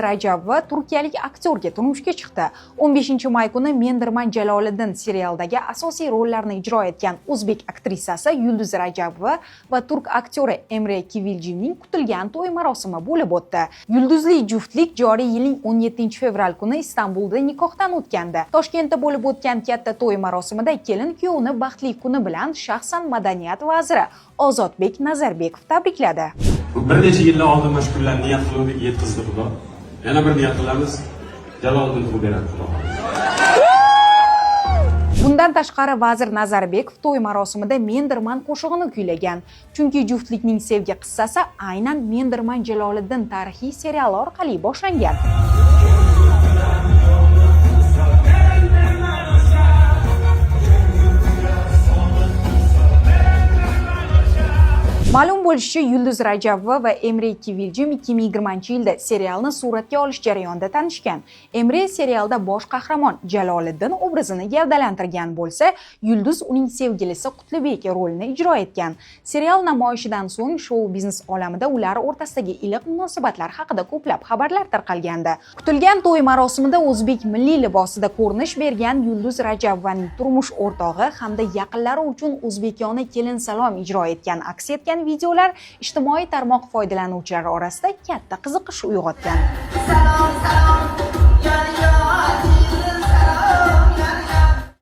Rajabova turkiyalik aktyorga turmushga chiqdi. 15-may kuni Mendirman Jaloliddin serialidagi asosiy rollarni ijro etgan o'zbek aktrisasi Yulduz Rajabova va turk aktyori Emre Kivildjimning kutilgan to'y marosimi bo'lib o'tdi. Yulduzli juftlik joriy yilning 17-fevral kuni Istanbulda nikohdan o'tgandi. Toshkentda bo'lib o'tgan katta to'y marosimida kelin kuyovni baxtli kuni bilan shaxsan madaniyat vaziri Ozodbek Nazarbekov tabrikladi. Bir necha yillar oldin mana shu kunlarni niyat qildik, yetkazdi Xudo. Yana bir niyat qilamiz. Jaloliddin tug'ib beradi Xudo. Bundan tashqari vazir Nazarbekov to'y marosimida Mendirman qo'shig'ini kuylagan. Chunki juftlikning sevgi qissasi aynan Mendirman Jaloliddin tarixiy seriali orqali boshlangan. Ma'lum bo'lishicha, Yulduz Rajabova va Emre Kivildjim 2020-yilda serialni suratga olish jarayonida tanishgan. Emre serialda bosh qahramon Jaloliddin obrazini gavdalantirgan bo'lsa, Yulduz uning sevgilisi Qutlibek rolini ijro etgan. Serial namoyishidan so'ng shou-biznes olamida ular o'rtasidagi iliq munosabatlar haqida ko'plab xabarlar tarqalgandi. Kutilgan to'y marosimida o'zbek milliy libosida ko'rinish bergan Yulduz Rajabovaning turmush o'rtog'i hamda yaqinlari uchun o'zbekona kelin salom ijro etgan aks etgan videolar ijtimoiy tarmoq foydalanuvchilari orasida katta qiziqish uyg'otgan.